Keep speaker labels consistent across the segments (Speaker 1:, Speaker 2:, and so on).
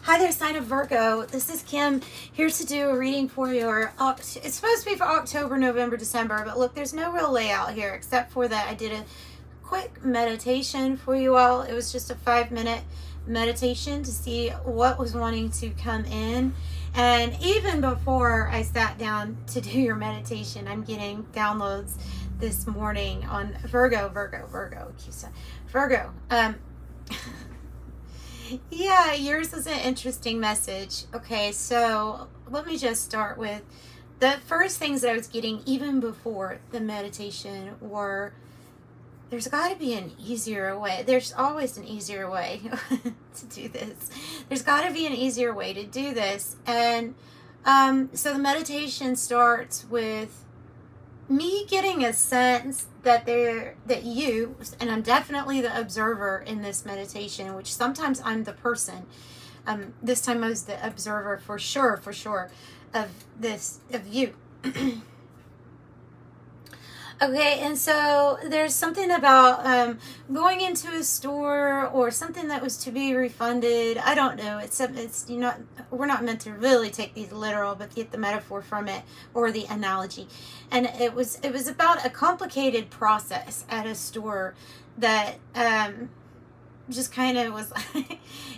Speaker 1: Hi there, sign of Virgo. This is Kim, here to do a reading for your, it's supposed to be for October, November, December, but look, there's no real layout here except for that I did a quick meditation for you all. It was just a 5-minute meditation to see what was wanting to come in. And even before I sat down to do your meditation, I'm getting downloads this morning on Virgo. Yeah, yours was an interesting message. Okay, so let me just start with the first things that I was getting even before the meditation were, there's got to be an easier way. There's always an easier way to do this. There's got to be an easier way to do this. And so the meditation starts with me getting a sense that you, and I'm definitely the observer in this meditation, which sometimes I'm the person. This time I was the observer for sure, of you. Okay, and so there's something about going into a store or something that was to be refunded. I don't know. It's you know, we're not meant to really take these literal, but get the metaphor from it or the analogy. And it was about a complicated process at a store that just kind of was.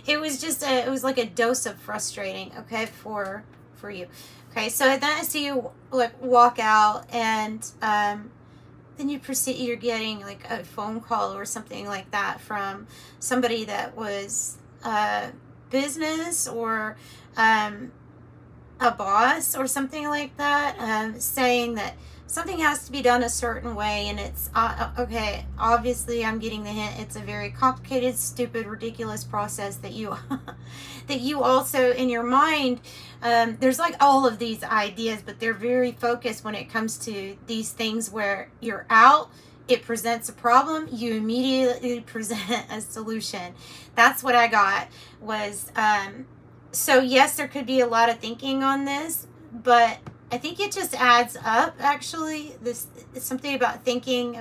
Speaker 1: It was like a dose of frustrating. Okay, for you. Okay, so then I see you like walk out and. Then you're getting like a phone call or something like that from somebody that was business or a boss or something like that, saying that something has to be done a certain way. And it's okay, obviously I'm getting the hint. It's a very complicated, stupid, ridiculous process that you that you also in your mind, there's like all of these ideas, but they're very focused when it comes to these things where you're out, it presents a problem, you immediately present a solution. That's what I got was, so yes, there could be a lot of thinking on this, but I think it just adds up, actually. This is something about thinking,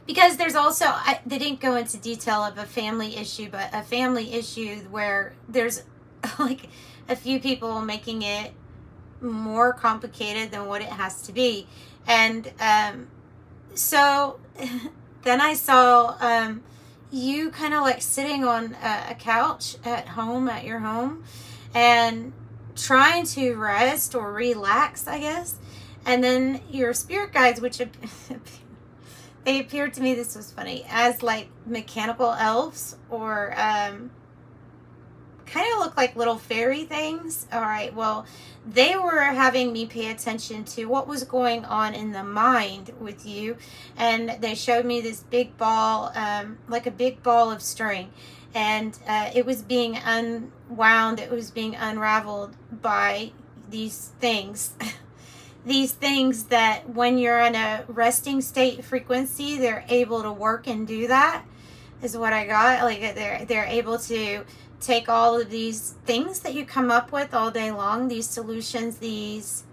Speaker 1: because there's also, they didn't go into detail of a family issue, but a family issue where there's like a few people making it more complicated than what it has to be. And so then I saw you kind of like sitting on a couch at your home, and trying to rest or relax, I guess. And then your spirit guides, which they appeared to me, this was funny, as like mechanical elves or kind of look like little fairy things. All right, well, they were having me pay attention to what was going on in the mind with you. And they showed me this big ball, like a big ball of string. And it was being unwound, it was being unraveled by these things. These things that when you're in a resting state frequency, they're able to work and do that, is what I got. Like they're able to take all of these things that you come up with all day long, these solutions, these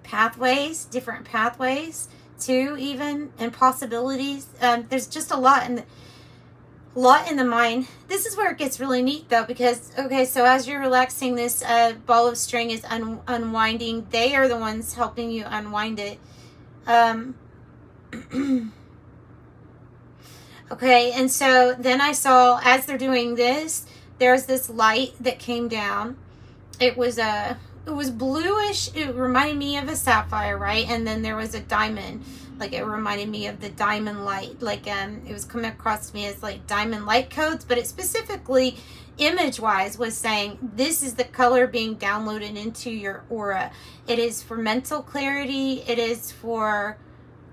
Speaker 1: pathways, different pathways too, even, and possibilities. There's just a lot in the mind. This is where it gets really neat though, because okay, so as you're relaxing, this ball of string is unwinding. They are the ones helping you unwind it. Okay, and so then I saw, as they're doing this, there's this light that came down. It was bluish. It reminded me of a sapphire, right? And then there was a diamond. Like it reminded me of the diamond light. Like it was coming across to me as like diamond light codes, but it specifically, image-wise, was saying this is the color being downloaded into your aura. It is for mental clarity. It is for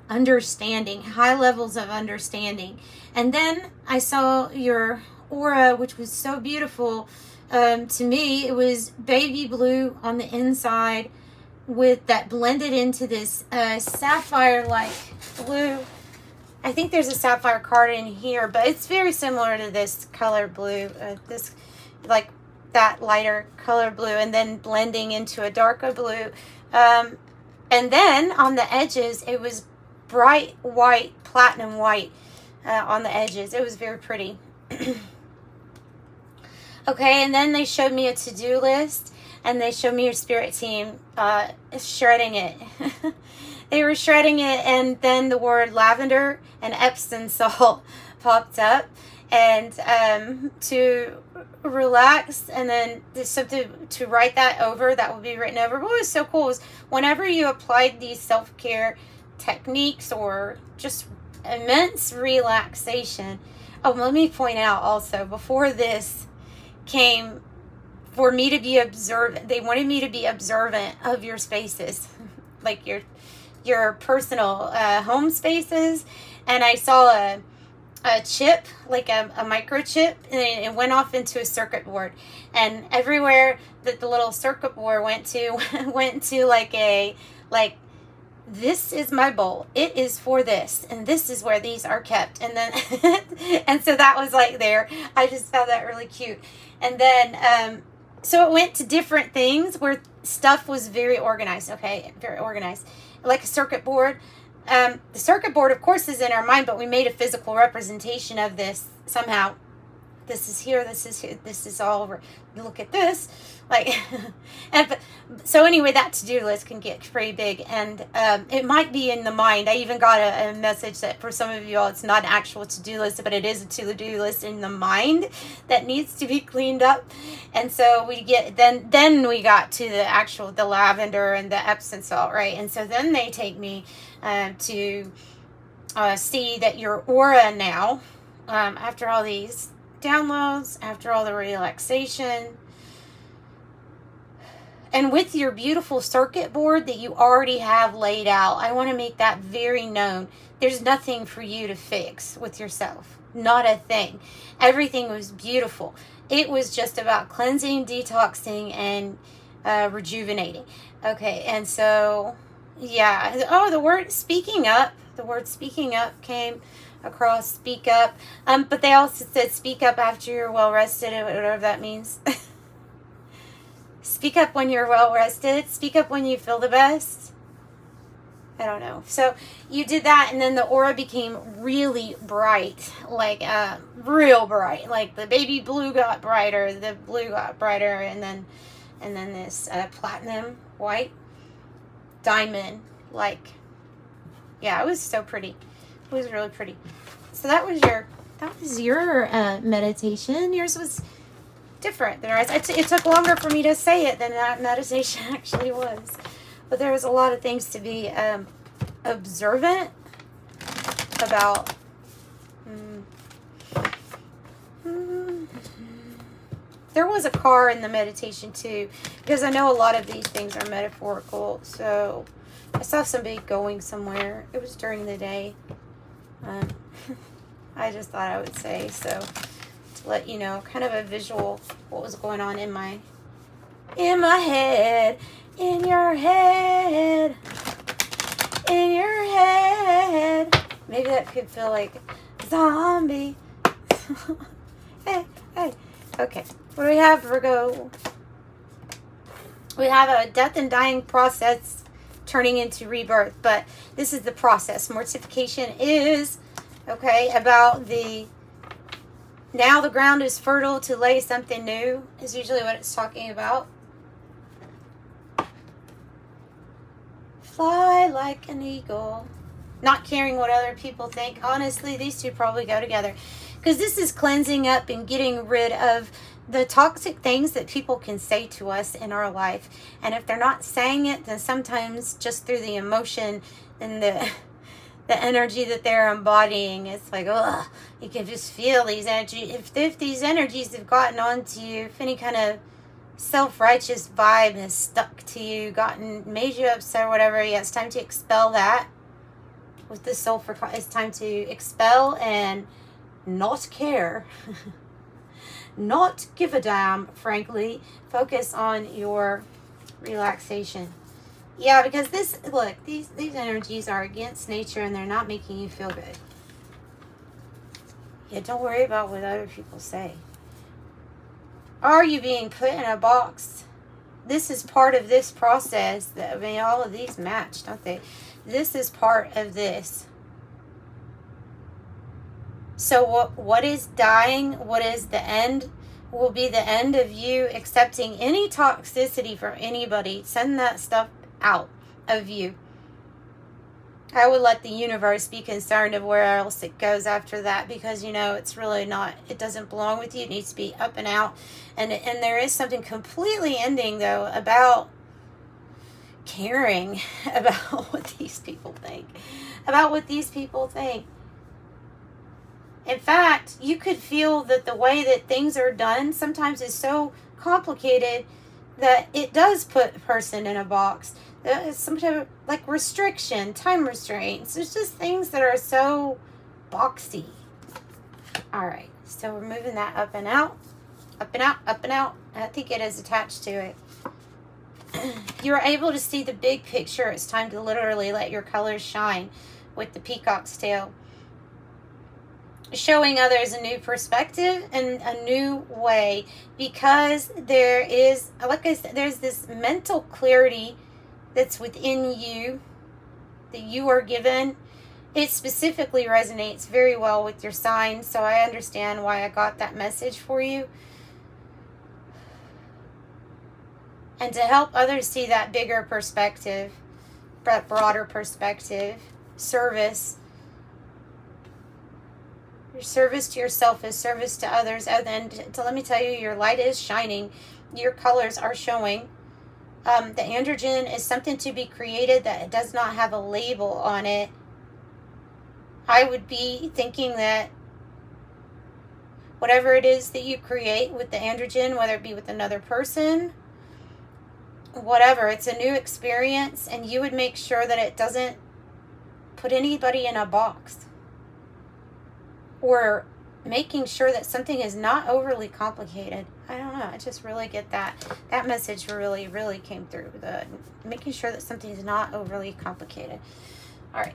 Speaker 1: understanding, high levels of understanding. And then I saw your aura, which was so beautiful. To me, it was baby blue on the inside, with that blended into this sapphire-like blue. I think there's a sapphire card in here, but it's very similar to this color blue, this like that lighter color blue, and then blending into a darker blue. And then on the edges, it was bright white, platinum white. on the edges. It was very pretty. Okay, and then they showed me a to-do list, and they showed me your spirit team shredding it. They were shredding it, and then the word lavender and Epsom salt popped up, and to relax, and then there's something to write that over, that will be written over. What was so cool was whenever you applied these self-care techniques or just immense relaxation. Oh, let me point out also, before this came, for me to be observant, they wanted me to be observant of your spaces, like your personal home spaces, and I saw a chip, like a microchip, and it went off into a circuit board, and everywhere that the little circuit board went to like this is my bowl, it is for this, and this is where these are kept, and then and so that was like there. I just found that really cute. And then so it went to different things where stuff was very organized. Okay, very organized, like a circuit board. The circuit board, of course, is in our mind, but we made a physical representation of this somehow. This is here, this is here, this is all over. Look at this. Like, so anyway, that to-do list can get pretty big, and it might be in the mind. I even got a message that for some of you all, it's not an actual to-do list, but it is a to-do list in the mind that needs to be cleaned up. And so we get, then we got to the lavender and the Epsom salt, right? And so then they take me to see that your aura now, after all these downloads, after all the relaxation, and with your beautiful circuit board that you already have laid out, I want to make that very known. There's nothing for you to fix with yourself. Not a thing. Everything was beautiful. It was just about cleansing, detoxing, and rejuvenating. Okay, and so, yeah. Oh, the word speaking up. The word speaking up came across, speak up. But they also said speak up after you're well rested, whatever that means. Speak up when you're well rested. Speak up when you feel the best. I don't know. So you did that, and then the aura became really bright, like real bright. Like the baby blue got brighter, the blue got brighter, and then this platinum white diamond. Like, yeah, it was so pretty. It was really pretty. So that was your meditation. Yours was different than ours. It took longer for me to say it than that meditation actually was. But there was a lot of things to be observant about. There was a car in the meditation too, because I know a lot of these things are metaphorical. So I saw somebody going somewhere. It was during the day. I just thought I would say so, to let you know, kind of a visual what was going on in my head, in your head, in your head. Maybe that could feel like a zombie. Hey. Okay, what do we have, Virgo? We have a death and dying process turning into rebirth, but this is the process. Mortification is, okay, about now the ground is fertile to lay something new, is usually what it's talking about. Fly like an eagle. Not caring what other people think. Honestly, these two probably go together. Because this is cleansing up and getting rid of the toxic things that people can say to us in our life. And if they're not saying it, then sometimes just through the emotion and the energy that they're embodying, it's like, ugh, you can just feel these energies. If these energies have gotten onto you, if any kind of self-righteous vibe has stuck to you, made you upset or whatever, yeah, it's time to expel that. With this sulfur, it's time to expel and not care. Not give a damn, frankly. Focus on your relaxation. Yeah, because these energies are against nature and they're not making you feel good. Yeah, don't worry about what other people say. Are you being put in a box? This is part of this process. I mean, all of these match, don't they? This is part of this. So what is dying, what is the end, will be the end of you accepting any toxicity from anybody. Send that stuff out of you. I would let the universe be concerned of where else it goes after that, because, you know, it's really not, it doesn't belong with you. It needs to be up and out. And there is something completely ending, though, about caring about what these people think. About what these people think. In fact, you could feel that the way that things are done sometimes is so complicated that it does put a person in a box. There's some type of, like, restriction, time restraints. There's just things that are so boxy. All right, so we're moving that up and out, up and out, up and out. I think it is attached to it. You're able to see the big picture. It's time to literally let your colors shine with the peacock's tail. Showing others a new perspective and a new way, because there is, like I said, there's this mental clarity that's within you that you are given. It specifically resonates very well with your sign, so I understand why I got that message for you. And to help others see that bigger perspective, that broader perspective, service. Your service to yourself is service to others. And then, let me tell you, your light is shining. Your colors are showing. The androgen is something to be created that does not have a label on it. I would be thinking that whatever it is that you create with the androgen, whether it be with another person, whatever, it's a new experience, and you would make sure that it doesn't put anybody in a box. Or making sure that something is not overly complicated. I don't know. I just really get that. That message really, really came through. The making sure that something is not overly complicated. All right.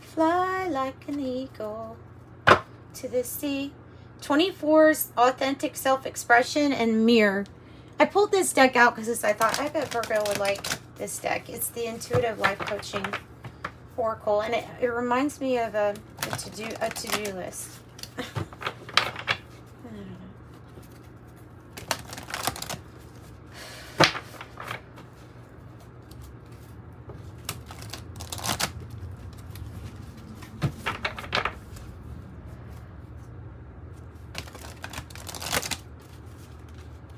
Speaker 1: Fly like an eagle to the sea. 24's authentic self-expression and mirror. I pulled this deck out because I thought, I bet Virgo would like this deck. It's the Intuitive Life Coaching Oracle, and it reminds me of a to-do list.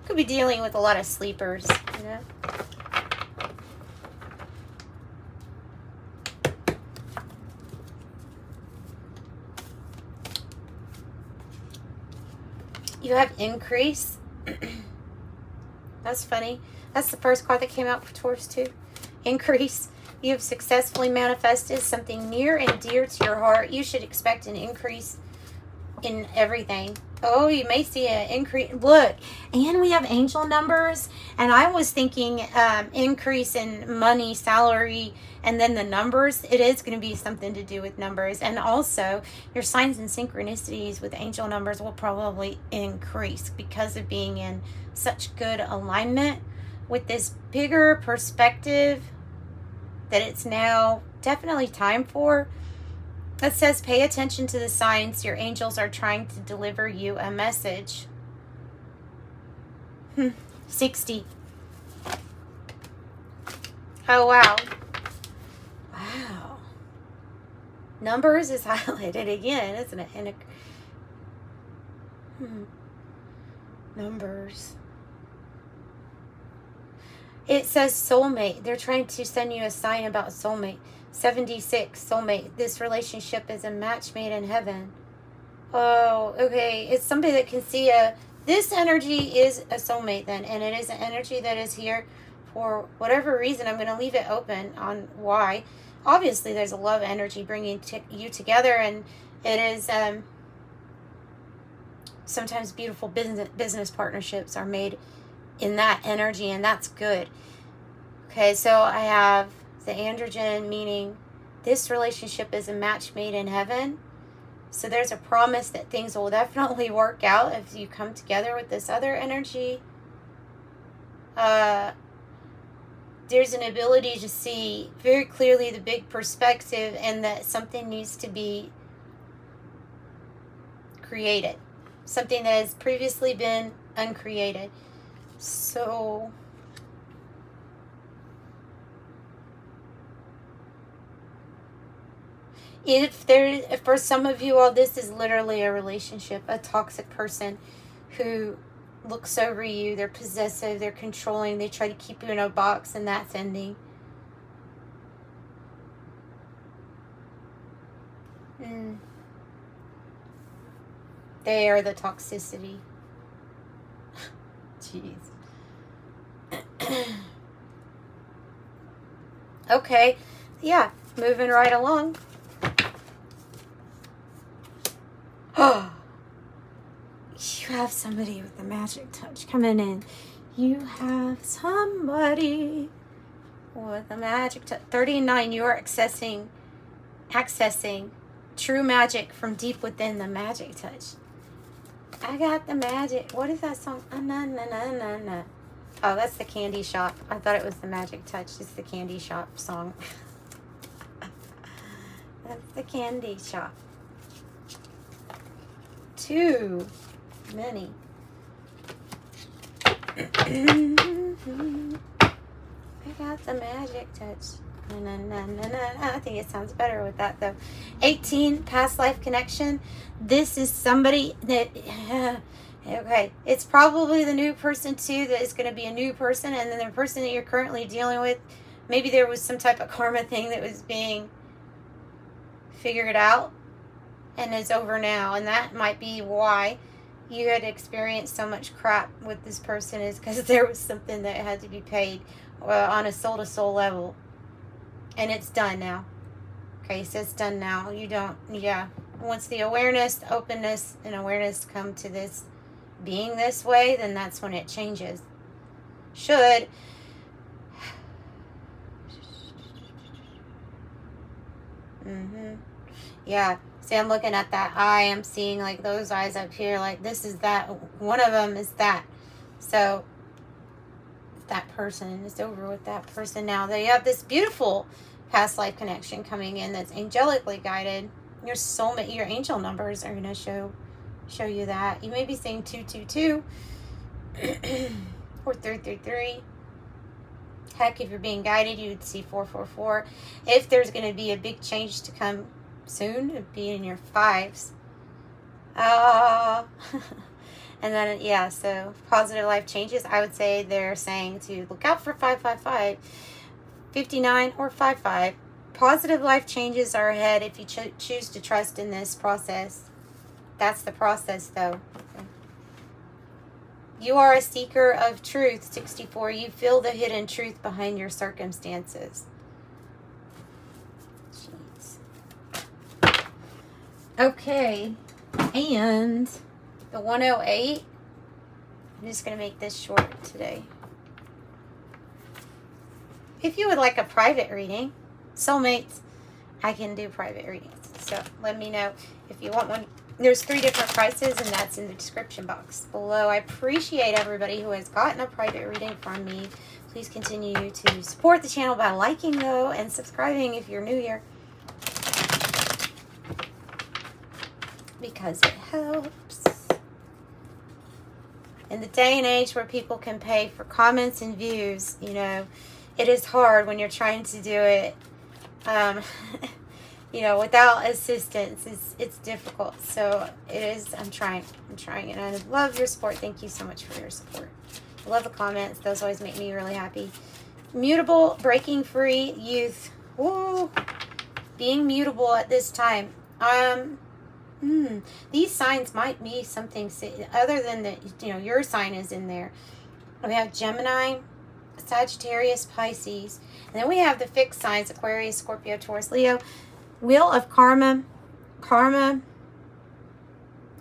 Speaker 1: Could be dealing with a lot of sleepers, you know. You have increase. That's funny. That's the first card that came out for Taurus too. Increase. You have successfully manifested something near and dear to your heart. You should expect an increase in everything. Oh, you may see an increase. Look, and we have angel numbers. And I was thinking increase in money, salary, and then the numbers. It is going to be something to do with numbers. And also, your signs and synchronicities with angel numbers will probably increase because of being in such good alignment with this bigger perspective that it's now definitely time for. It says, pay attention to the signs. Your angels are trying to deliver you a message. 60. Oh, wow. Wow. Numbers is highlighted again, isn't it? And numbers. It says soulmate. They're trying to send you a sign about soulmate. 76, soulmate. This relationship is a match made in heaven. Oh, okay. It's somebody that can see this energy is a soulmate then. And it is an energy that is here for whatever reason. I'm going to leave it open on why. Obviously, there's a love energy bringing you together. And it is sometimes beautiful business partnerships are made in that energy. And that's good. Okay, so I have the androgen, meaning this relationship is a match made in heaven. So there's a promise that things will definitely work out if you come together with this other energy. there's an ability to see very clearly the big perspective, and that something needs to be created. Something that has previously been uncreated. So if for some of you all, this is literally a relationship, a toxic person who looks over you, they're possessive, they're controlling, they try to keep you in a box, and that's ending. They are the toxicity. Jeez. Okay, yeah, moving right along. Oh, you have somebody with a magic touch coming in. You have somebody with a magic touch. 39, you are accessing true magic from deep within, the magic touch. I got the magic. What is that song? Na, na, na, na, na. Oh, that's the Candy Shop. I thought it was the Magic Touch. It's the Candy Shop song. That's the Candy Shop. Too many. I got the magic touch. Na, na, na, na. I think it sounds better with that though. 18, past life connection. This is somebody that okay, it's probably the new person too, that is going to be a new person, and then the person that you're currently dealing with, maybe there was some type of karma thing that was being figured out and is over now, and that might be why you had experienced so much crap with this person, is because there was something that had to be paid on a soul-to-soul level, and it's done now. Okay, so it's done now. You don't, yeah. Once the awareness, the openness, and awareness come to this being this way, then that's when it changes. Should. Yeah. See, I'm looking at that eye. I'm seeing like those eyes up here. Like this is that. One of them is that. So that person is over with that person now. They have this beautiful past life connection coming in that's angelically guided. Your soulmate, your angel numbers are going to show you that. You may be saying 222 or 333. Heck, if you're being guided, you would see 444. If there's going to be a big change to come soon, it'd be in your 5s. And then, yeah, so positive life changes. I would say they're saying to look out for 555, 59, or 55. Positive life changes are ahead if you choose to trust in this process. That's the process, though. Okay. You are a seeker of truth, 64. You feel the hidden truth behind your circumstances. Jeez. Okay. And the 108. I'm just going to make this short today. If you would like a private reading, soulmates, I can do private readings. So let me know if you want one. There's 3 different prices, and that's in the description box below. I appreciate everybody who has gotten a private reading from me. Please continue to support the channel by liking, though, and subscribing if you're new here, because it helps. In the day and age where people can pay for comments and views, you know, it is hard when you're trying to do it, you know, without assistance. It's difficult. So it is, I'm trying, and I love your support. Thank you so much for your support. I love the comments. Those always make me really happy. Mutable, breaking free, youth. Woo! Being mutable at this time. These signs might be something other than that, you know, your sign is in there. We have Gemini, Sagittarius, Pisces, and then we have the fixed signs: Aquarius, Scorpio, Taurus, Leo. Wheel of karma,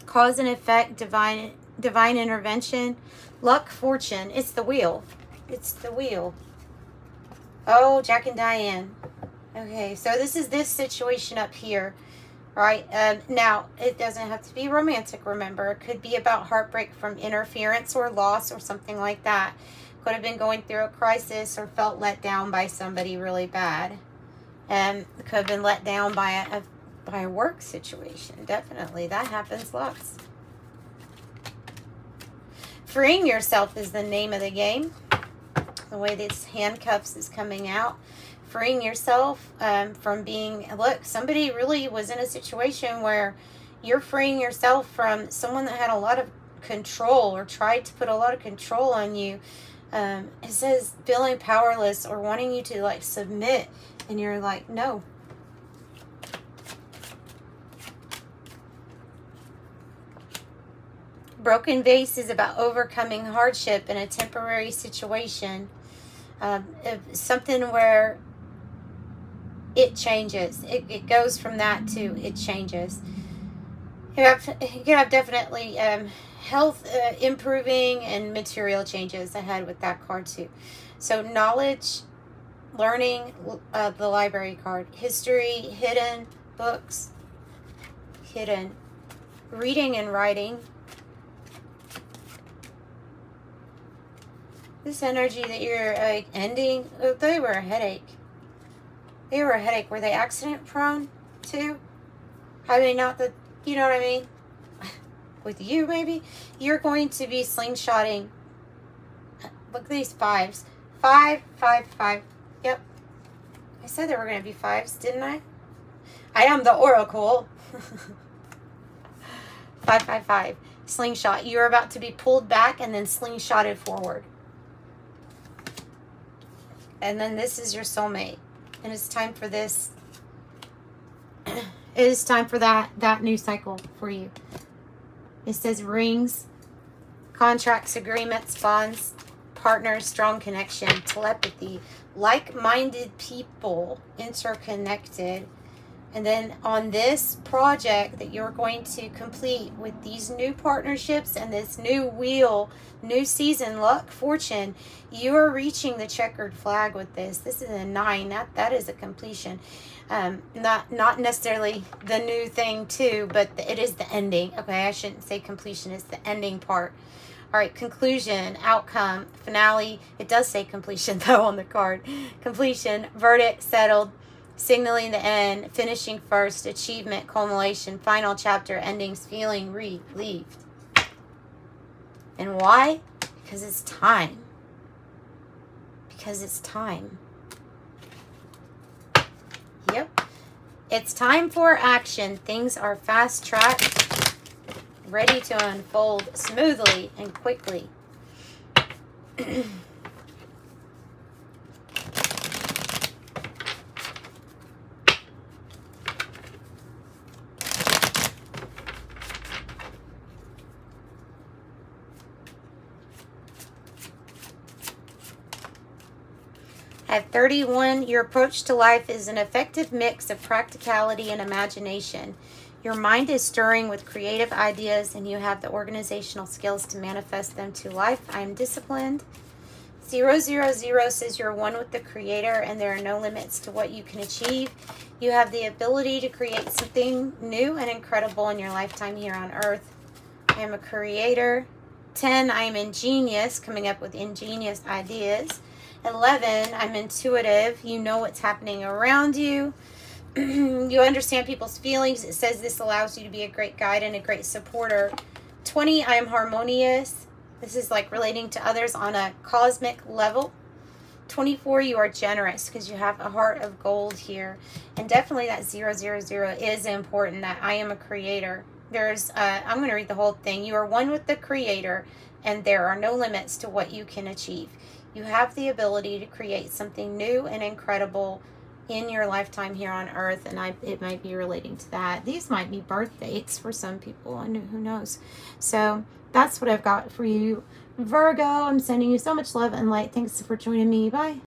Speaker 1: cause and effect, divine intervention, luck, fortune. It's the wheel. It's the wheel. Oh, Jack and Diane. Okay, so this is this situation up here, right? Now, it doesn't have to be romantic, remember. It could be about heartbreak from interference or loss or something like that. could have been going through a crisis or felt let down by somebody really bad. And could have been let down by a work situation. Definitely. That happens lots. Freeing yourself is the name of the game. The way this handcuffs is coming out. Freeing yourself from being, look, somebody really was in a situation where you're freeing yourself from someone that had a lot of control or tried to put a lot of control on you. It says feeling powerless or wanting you to like submit, and you're like, no. Broken vase is about overcoming hardship in a temporary situation. Something where it changes. It goes from that to it changes. You have definitely health improving and material changes ahead with that card too. So knowledge, learning, the library card. History, hidden, books, hidden. Reading and writing. This energy that you're ending, they were a headache. They were a headache. Were they accident prone too? I mean, not that, you know what I mean? With you, maybe? You're going to be slingshotting. Look at these fives. 5, 5, 5. Yep. I said there were going to be fives, didn't I? I am the oracle. 5, 5, 5. Slingshot. You're about to be pulled back and then slingshotted forward. And then this is your soulmate. And it's time for this. It is time for that new cycle for you. It says rings, contracts, agreements, bonds, partners, strong connection, telepathy, like-minded people, interconnected. And then on this project that you're going to complete with these new partnerships and this new wheel, new season, luck, fortune, you are reaching the checkered flag with this. This is a 9. That is a completion. Not necessarily the new thing too, but it is the ending. Okay, I shouldn't say completion. It's the ending part. All right, conclusion, outcome, finale. It does say completion though on the card. Completion, verdict, settled. Signaling the end, finishing first, achievement, culmination, final chapter, endings, feeling relieved. And why? Because it's time. Because it's time. Yep. It's time for action. Things are fast-tracked, ready to unfold smoothly and quickly. At 31, your approach to life is an effective mix of practicality and imagination. Your mind is stirring with creative ideas and you have the organizational skills to manifest them to life. I am disciplined. 000 says you're one with the Creator and there are no limits to what you can achieve. You have the ability to create something new and incredible in your lifetime here on Earth. I am a creator. 10, I am ingenious, coming up with ingenious ideas. 11, I'm intuitive. You know what's happening around you. You understand people's feelings. It says this allows you to be a great guide and a great supporter. 20, I am harmonious. This is like relating to others on a cosmic level. 24, you are generous because you have a heart of gold here. And definitely that 000 is important, that I am a creator. There's, I'm going to read the whole thing. You are one with the Creator and there are no limits to what you can achieve. You have the ability to create something new and incredible in your lifetime here on Earth, and it might be relating to that. These might be birth dates for some people, and who knows. So that's what I've got for you, Virgo. I'm sending you so much love and light. Thanks for joining me. Bye.